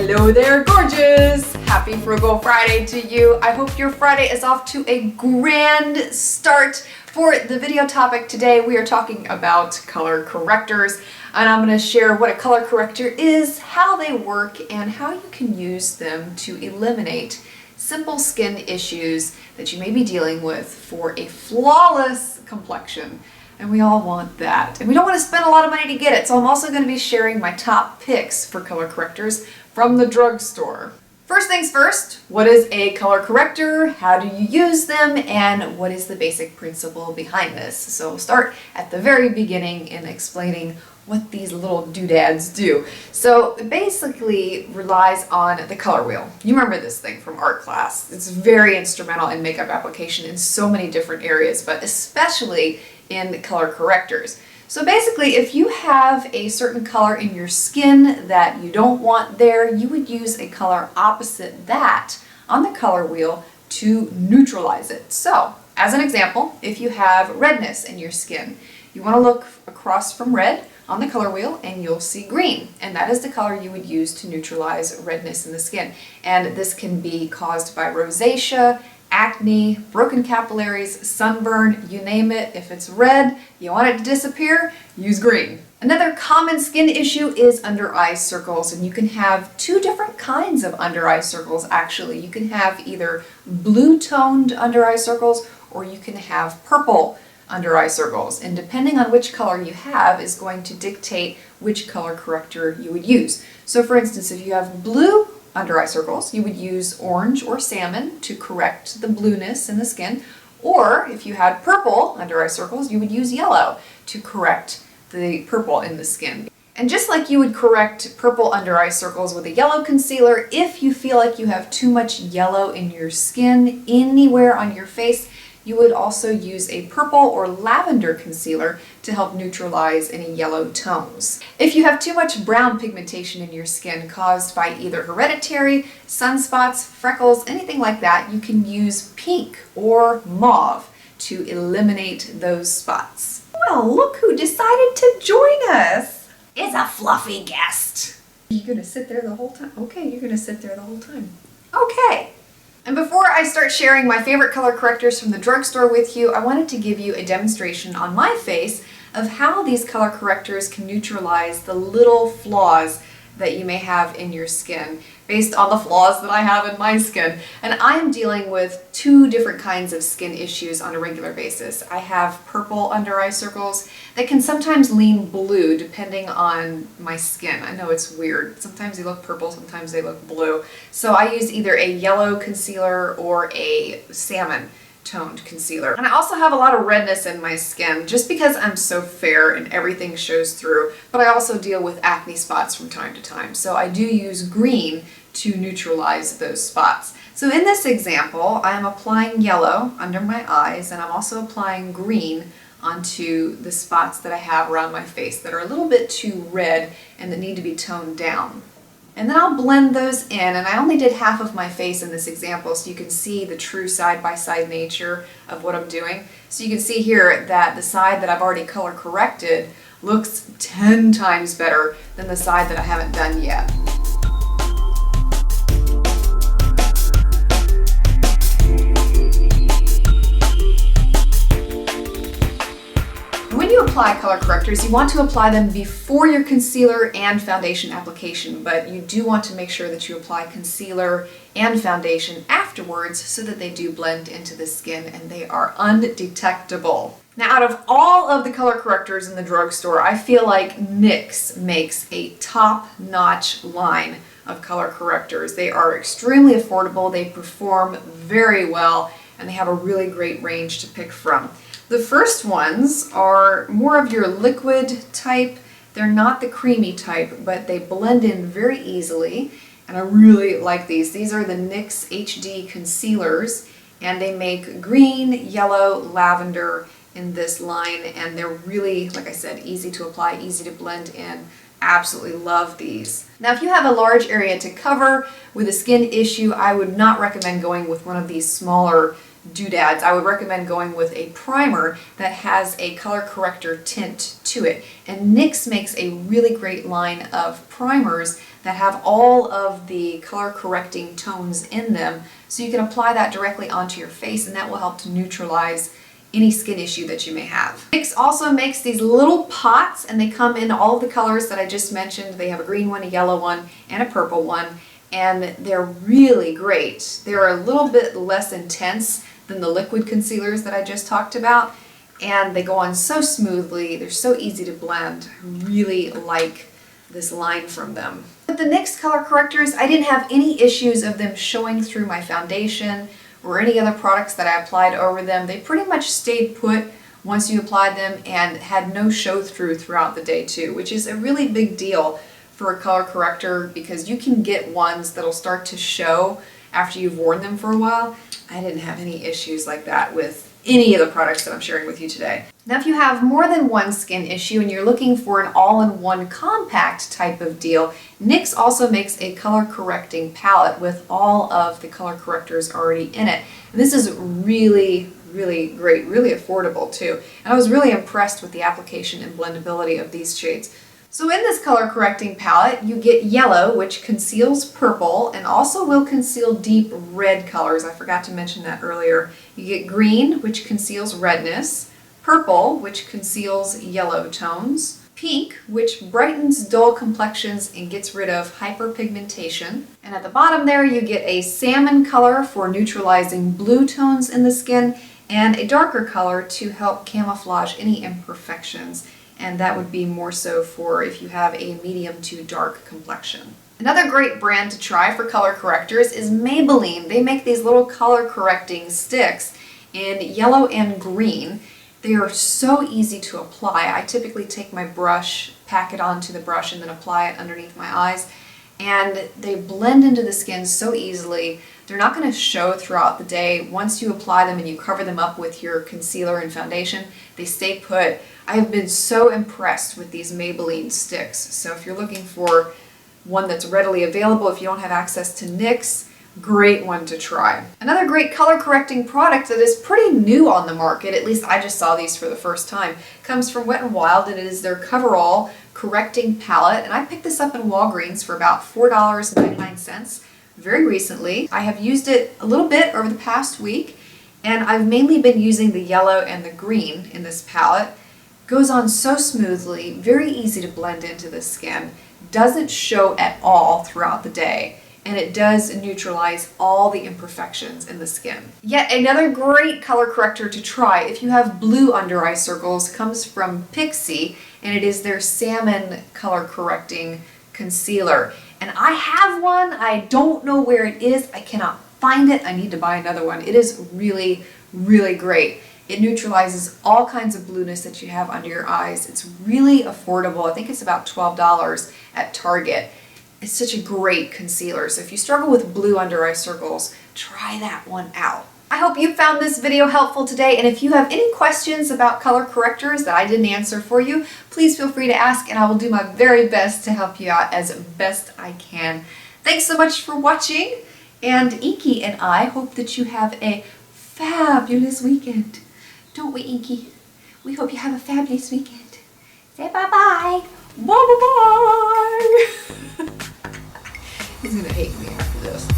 Hello there, gorgeous! Happy Frugal Friday to you. I hope your Friday is off to a grand start. For the video topic today, we are talking about color correctors, and I'm going to share what a color corrector is, how they work, and how you can use them to eliminate simple skin issues that you may be dealing with for a flawless complexion. And we all want that. And we don't want to spend a lot of money to get it, so I'm also going to be sharing my top picks for color correctors from the drugstore. First things first, what is a color corrector? How do you use them? And what is the basic principle behind this? So we'll start at the very beginning in explaining what these little doodads do. So it basically relies on the color wheel. You remember this thing from art class. It's very instrumental in makeup application in so many different areas, but especially in color correctors. So basically, if you have a certain color in your skin that you don't want there, you would use a color opposite that on the color wheel to neutralize it. So, as an example, if you have redness in your skin, you want to look across from red on the color wheel and you'll see green, and that is the color you would use to neutralize redness in the skin. And this can be caused by rosacea, acne, broken capillaries, sunburn, you name it. If it's red, you want it to disappear, use green. Another common skin issue is under eye circles, and you can have two different kinds of under eye circles actually. You can have either blue toned under eye circles or you can have purple under eye circles, and depending on which color you have is going to dictate which color corrector you would use. So for instance, if you have blue under eye circles, you would use orange or salmon to correct the blueness in the skin, or if you had purple under eye circles, you would use yellow to correct the purple in the skin. And just like you would correct purple under eye circles with a yellow concealer, if you feel like you have too much yellow in your skin anywhere on your face, you would also use a purple or lavender concealer to help neutralize any yellow tones. If you have too much brown pigmentation in your skin caused by either hereditary, sunspots, freckles, anything like that, you can use pink or mauve to eliminate those spots. Well, look who decided to join us! It's a fluffy guest! You're gonna sit there the whole time? Okay, you're gonna sit there the whole time. Okay. And before I start sharing my favorite color correctors from the drugstore with you, I wanted to give you a demonstration on my face of how these color correctors can neutralize the little flaws that you may have in your skin based on the flaws that I have in my skin. And I'm dealing with two different kinds of skin issues on a regular basis. I have purple under eye circles that can sometimes lean blue depending on my skin. I know it's weird. Sometimes they look purple, sometimes they look blue. So I use either a yellow concealer or a salmon toned concealer. And I also have a lot of redness in my skin just because I'm so fair and everything shows through, but I also deal with acne spots from time to time. So I do use green to neutralize those spots. So in this example, I am applying yellow under my eyes, and I'm also applying green onto the spots that I have around my face that are a little bit too red and that need to be toned down. And then I'll blend those in, and I only did half of my face in this example so you can see the true side-by-side nature of what I'm doing. So you can see here that the side that I've already color corrected looks 10 times better than the side that I haven't done yet. When you apply color correctors, you want to apply them before your concealer and foundation application, but you do want to make sure that you apply concealer and foundation afterwards so that they do blend into the skin and they are undetectable. Now, out of all of the color correctors in the drugstore, I feel like NYX makes a top-notch line of color correctors. They are extremely affordable, they perform very well, and they have a really great range to pick from. The first ones are more of your liquid type. They're not the creamy type, but they blend in very easily, and I really like these. These are the NYX HD Concealers, and they make green, yellow, lavender in this line, and they're really, like I said, easy to apply, easy to blend in. Absolutely love these. Now, if you have a large area to cover with a skin issue, I would not recommend going with one of these smaller doodads, I would recommend going with a primer that has a color corrector tint to it. And NYX makes a really great line of primers that have all of the color correcting tones in them, so you can apply that directly onto your face, and that will help to neutralize any skin issue that you may have. NYX also makes these little pots, and they come in all of the colors that I just mentioned. They have a green one, a yellow one, and a purple one, and they're really great. They're a little bit less intense than the liquid concealers that I just talked about, and they go on so smoothly. They're so easy to blend. I really like this line from them. With the NYX color correctors, I didn't have any issues of them showing through my foundation or any other products that I applied over them. They pretty much stayed put once you applied them and had no show through throughout the day too, which is a really big deal for a color corrector, because you can get ones that'll start to show after you've worn them for a while. I didn't have any issues like that with any of the products that I'm sharing with you today. Now, if you have more than one skin issue and you're looking for an all-in-one compact type of deal, NYX also makes a color correcting palette with all of the color correctors already in it. And this is really great, really affordable too. And I was really impressed with the application and blendability of these shades. So in this color correcting palette, you get yellow, which conceals purple and also will conceal deep red colors. I forgot to mention that earlier. You get green, which conceals redness, purple, which conceals yellow tones, pink, which brightens dull complexions and gets rid of hyperpigmentation. And at the bottom there, you get a salmon color for neutralizing blue tones in the skin, and a darker color to help camouflage any imperfections. And that would be more so for if you have a medium to dark complexion. Another great brand to try for color correctors is Maybelline. They make these little color correcting sticks in yellow and green. They are so easy to apply. I typically take my brush, pack it onto the brush, and then apply it underneath my eyes. And they blend into the skin so easily. They're not going to show throughout the day. Once you apply them and you cover them up with your concealer and foundation, they stay put. I have been so impressed with these Maybelline sticks. So if you're looking for one that's readily available, if you don't have access to NYX, great one to try. Another great color correcting product that is pretty new on the market, at least I just saw these for the first time, comes from Wet n Wild, and it is their Coverall Correcting Palette. And I picked this up in Walgreens for about $4.99 very recently. I have used it a little bit over the past week, and I've mainly been using the yellow and the green in this palette. Goes on so smoothly, very easy to blend into the skin, doesn't show at all throughout the day, and it does neutralize all the imperfections in the skin. Yet another great color corrector to try if you have blue under eye circles comes from Pixi, and it is their Salmon Color Correcting Concealer. And I have one, I don't know where it is, I cannot find it, I need to buy another one. It is really great. It neutralizes all kinds of blueness that you have under your eyes. It's really affordable. I think it's about $12 at Target. It's such a great concealer. So if you struggle with blue under eye circles, try that one out. I hope you found this video helpful today, and if you have any questions about color correctors that I didn't answer for you, please feel free to ask, and I will do my very best to help you out as best I can. Thanks so much for watching, and Inky and I hope that you have a fabulous weekend. Don't we, Inky? We hope you have a fabulous weekend. Say bye-bye. Bye-bye. He's gonna hate me after this.